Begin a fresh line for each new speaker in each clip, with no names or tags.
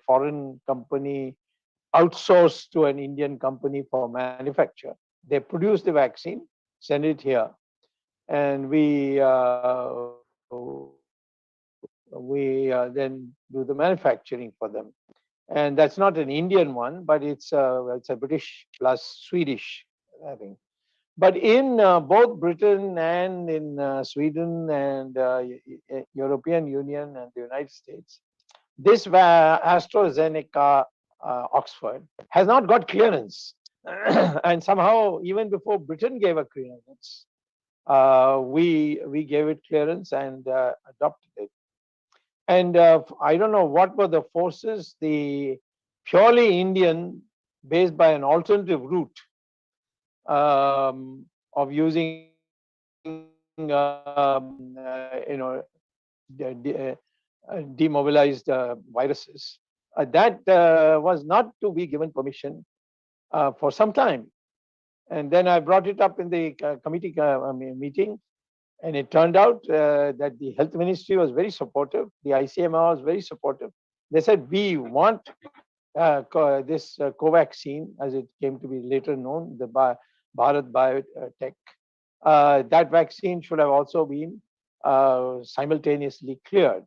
foreign company outsourced to an Indian company for manufacture. They produce the vaccine, send it here, and we then do the manufacturing for them. And that's not an Indian one, but it's a British plus Swedish, I think. But in both Britain and in Sweden and European Union and the United States, this AstraZeneca Oxford has not got clearance. And somehow, even before Britain gave a clearance, we gave it clearance and adopted it. And I don't know what were the forces, the purely Indian, based by an alternative route of using, demobilized viruses. That was not to be given permission for some time. And then I brought it up in the committee meeting, and it turned out that the health ministry was very supportive. The ICMR was very supportive. They said, we want this Covaxine, as it came to be later known, the Bharat Biotech. That vaccine should have also been simultaneously cleared.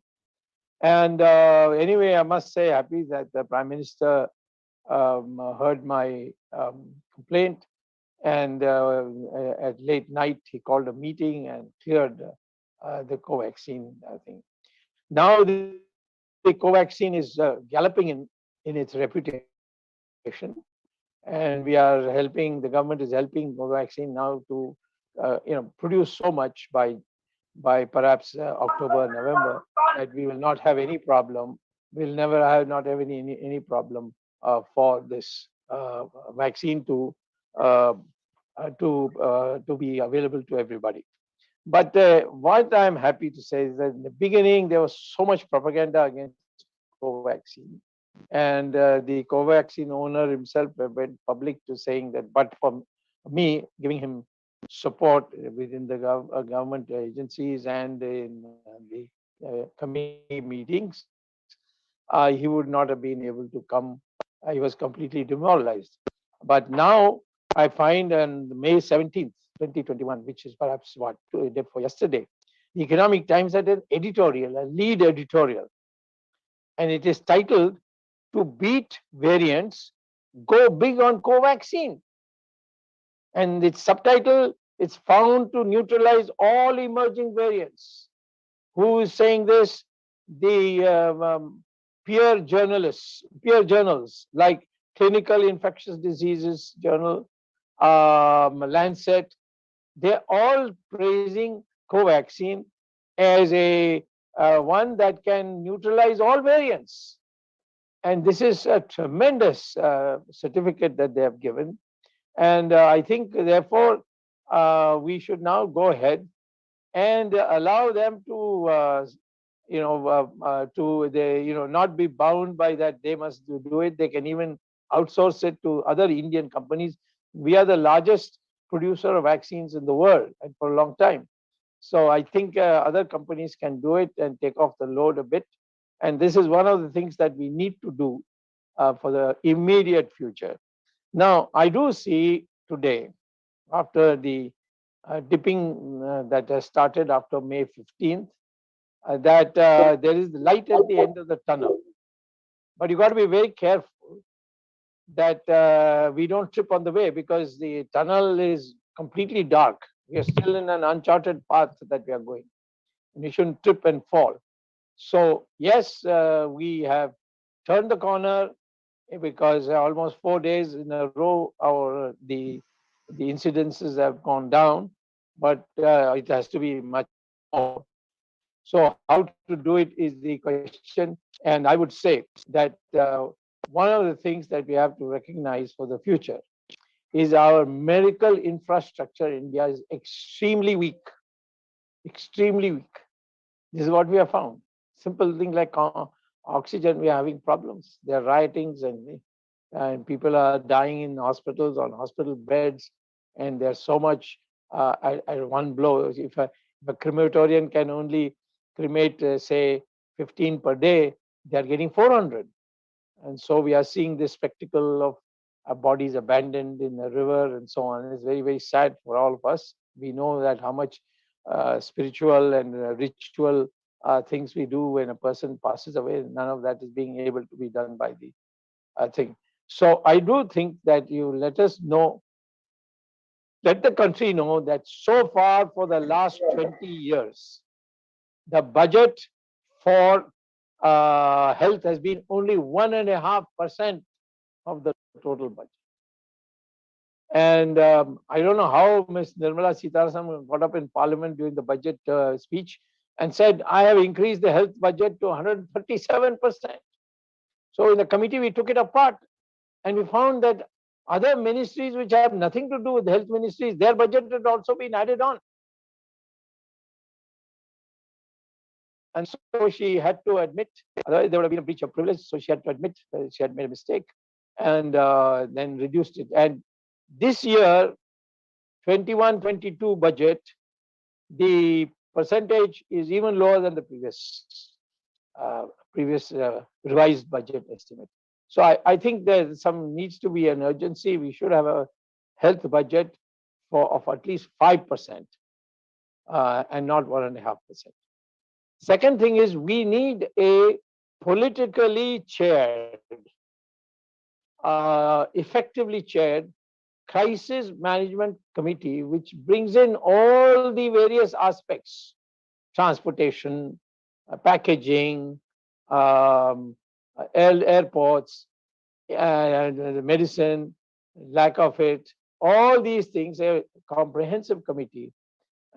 And anyway, I must say, happy that the Prime Minister heard my complaint, and at late night he called a meeting and cleared the Covaxine, I think. Now the Covaxine is galloping in its reputation, and we are helping. The government is helping Covaxine now to produce so much by perhaps October, November, that we will not have any problem. We'll never have not have any problem for this vaccine to be available to everybody. But what I'm happy to say is that in the beginning there was so much propaganda against Covaxine, and the Covaxine owner himself went public to saying that, but for me giving him support within the government agencies and in the committee meetings, he would not have been able to come. He was completely demoralized. But now I find on May 17th, 2021, which is perhaps what day for yesterday, the Economic Times had an editorial, a lead editorial, and it is titled, "To Beat Variants, Go Big on Covaxine." And its subtitle, it's found to neutralize all emerging variants. Who is saying this? The peer journals like Clinical Infectious Diseases Journal, Lancet, they're all praising Covaxine as a one that can neutralize all variants. And this is a tremendous certificate that they have given. And I think, therefore, we should now go ahead and allow them to, not be bound by that they must do it. They can even outsource it to other Indian companies. We are the largest producer of vaccines in the world, and for a long time. So I think other companies can do it and take off the load a bit. And this is one of the things that we need to do for the immediate future. Now, I do see today, after the dipping that has started after May 15th, that there is light at the end of the tunnel. But you got to be very careful that we don't trip on the way, because the tunnel is completely dark. We are still in an uncharted path that we are going, and we shouldn't trip and fall. So yes, we have turned the corner, because almost 4 days in a row, the incidences have gone down, but it has to be much more. So how to do it is the question, and I would say that one of the things that we have to recognize for the future is our medical infrastructure in India is extremely weak, extremely weak. This is what we have found. Simple thing like oxygen, we are having problems. There are riotings, and people are dying in hospitals, on hospital beds, and there's so much at one blow. If a crematorium can only cremate, say, 15 per day, they are getting 400. And so we are seeing this spectacle of bodies abandoned in the river and so on. It's very, very sad for all of us. We know that how much spiritual and ritual things we do when a person passes away. None of that is being able to be done by the thing. So I do think that you let us know, let the country know that so far for the last 20 years, the budget for health has been only 1.5% of the total budget. And I don't know how Ms. Nirmala Sitharaman got up in Parliament during the budget speech and said, I have increased the health budget to 137%. So in the committee, we took it apart and we found that other ministries which have nothing to do with health ministries, their budget had also been added on. And so she had to admit, otherwise there would have been a breach of privilege. So she had to admit that she had made a mistake and then reduced it. And this year, 21-22 budget, the percentage is even lower than the previous revised budget estimate. So I think there needs to be an urgency. We should have a health budget of at least 5% and not 1.5%. Second thing is we need a politically chaired, effectively chaired crisis management committee, which brings in all the various aspects: transportation, packaging, airports, medicine, lack of it, all these things, a comprehensive committee.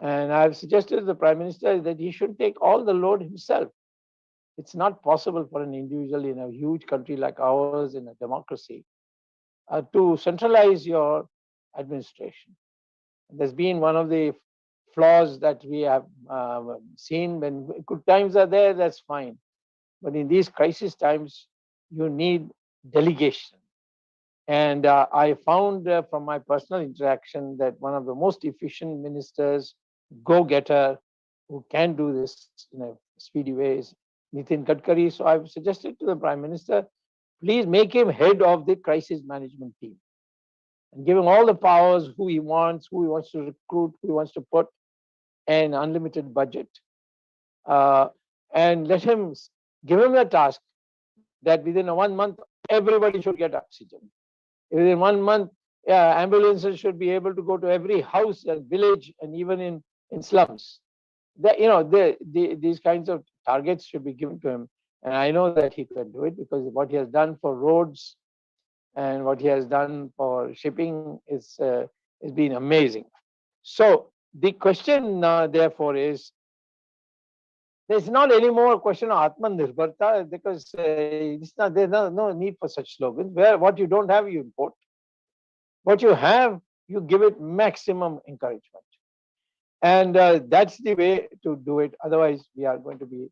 And I've suggested to the Prime Minister that he should take all the load himself. It's not possible for an individual in a huge country like ours, in a democracy, to centralize your administration. There's been one of the flaws that we have seen. When good times are there, that's fine. But in these crisis times, you need delegation. And I found from my personal interaction that one of the most efficient ministers, go-getter, who can do this in a speedy way is Nitin Gadkari. So I've suggested to the Prime Minister, please make him head of the crisis management team and give him all the powers, who he wants to recruit, who he wants to put, an unlimited budget. And let him give him the task that within 1 month, everybody should get oxygen. Within 1 month, ambulances should be able to go to every house and village and even in slums. These kinds of targets should be given to him. And I know that he can do it because what he has done for roads and what he has done for shipping is been amazing. So the question therefore is, there's not any more a question of Atmanirbharta because there's no need for such slogans. What you don't have, you import. What you have, you give it maximum encouragement. And that's the way to do it. Otherwise, we are going to be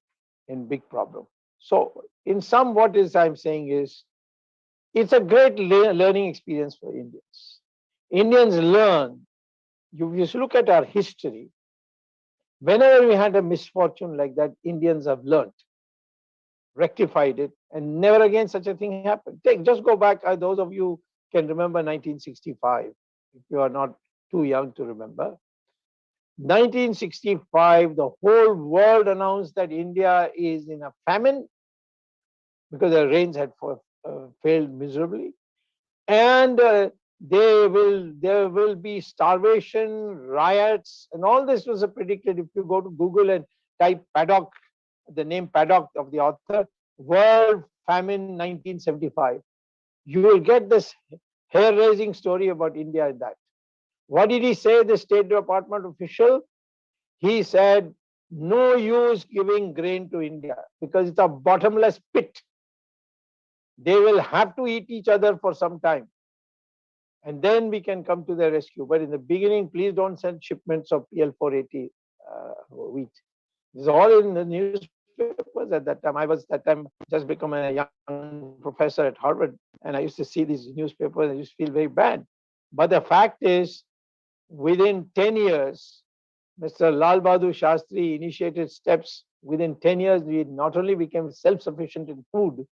in big problem. So in sum, what I'm saying is, it's a great learning experience for Indians. Indians learn. You should look at our history. Whenever we had a misfortune like that, Indians have learned, rectified it, and never again such a thing happened. Just go back, those of you can remember 1965, if you are not too young to remember. 1965, the whole world announced that India is in a famine because the rains had failed miserably. And there will be starvation, riots, and all this was predicted. If you go to Google and type Paddock, the name Paddock of the author, World Famine 1975, you will get this hair-raising story about India in that. What did he say, the State Department official? He said, no use giving grain to India because it's a bottomless pit. They will have to eat each other for some time. And then we can come to their rescue. But in the beginning, please don't send shipments of PL480 wheat. This is all in the newspapers at that time. I was that time just become a young professor at Harvard, and I used to see these newspapers and I used to feel very bad. But the fact is, within 10 years, Mr. Lal Bahadur Shastri initiated steps. Within 10 years, we not only became self-sufficient in food,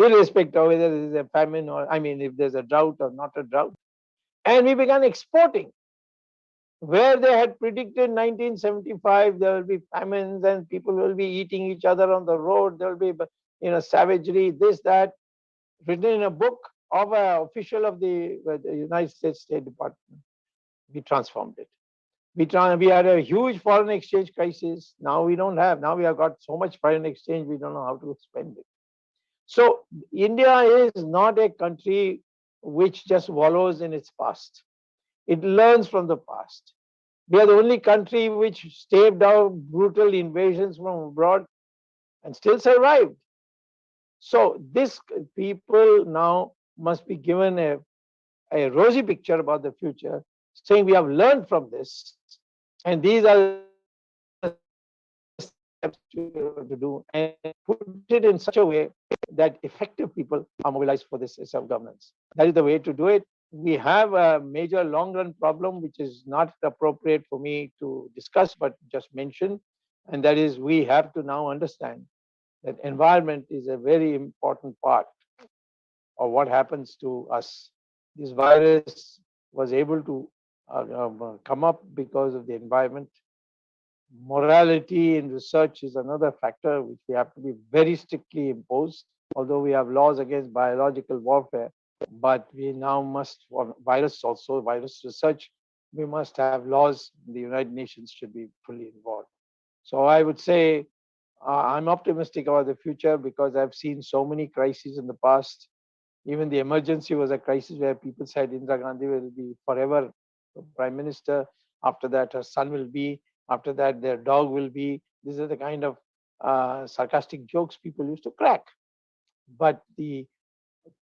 irrespective of whether there is a famine or, I mean, if there's a drought or not a drought. And we began exporting. Where they had predicted 1975, there will be famines and people will be eating each other on the road, there will be, savagery, this, that, written in a book of an official of the United States State Department. We transformed it. We had a huge foreign exchange crisis. Now we don't have. Now we have got so much foreign exchange, we don't know how to spend it. So India is not a country which just wallows in its past. It learns from the past. We are the only country which staved out brutal invasions from abroad and still survived. So this people now must be given a rosy picture about the future, saying we have learned from this, and these are the steps we have to do, and put it in such a way that effective people are mobilized for this self-governance. That is the way to do it. We have a major long-run problem, which is not appropriate for me to discuss, but just mention, and that is we have to now understand that environment is a very important part of what happens to us. This virus was able to come up because of the environment. Morality in research is another factor which we have to be very strictly imposed. Although we have laws against biological warfare, but we now must, for virus also, virus research, we must have laws. The United Nations should be fully involved. So I would say I'm optimistic about the future because I've seen so many crises in the past. Even the emergency was a crisis where people said Indira Gandhi will be forever prime minister. After that, her son will be. After that, their dog will be. These are the kind of sarcastic jokes people used to crack. But the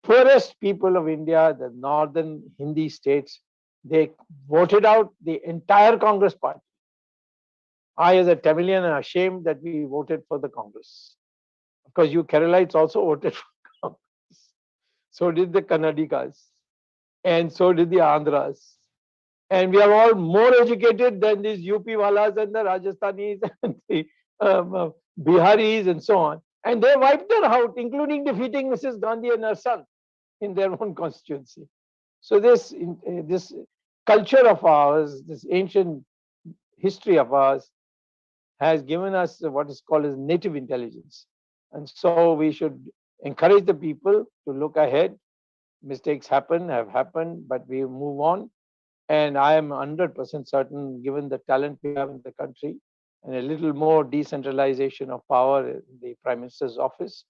poorest people of India, the northern Hindi states, they voted out the entire Congress party. I, as a Tamilian, am ashamed that we voted for the Congress. Of course, you Keralites also voted for Congress. So did the Kannadigas. And so did the Andhras. And we are all more educated than these UP Walas and the Rajasthanis and the Biharis and so on. And they wiped her out, including defeating Mrs. Gandhi and her son in their own constituency. So this culture of ours, this ancient history of ours, has given us what is called as native intelligence. And so we should encourage the people to look ahead. Mistakes have happened, but we move on. And I am 100% certain, given the talent we have in the country and a little more decentralization of power in the Prime Minister's office,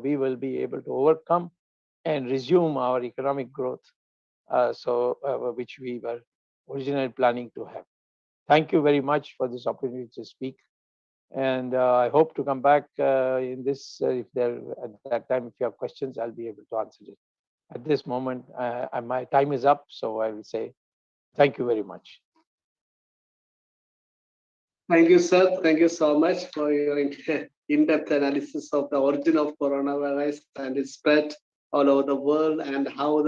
we will be able to overcome and resume our economic growth, which we were originally planning to have. Thank you very much for this opportunity to speak. And I hope to come back in this, if there at that time, if you have questions, I'll be able to answer it. At this moment, my time is up, so I will say thank you very much.
Thank you, sir. Thank you so much for your in-depth analysis of the origin of coronavirus and its spread all over the world and how the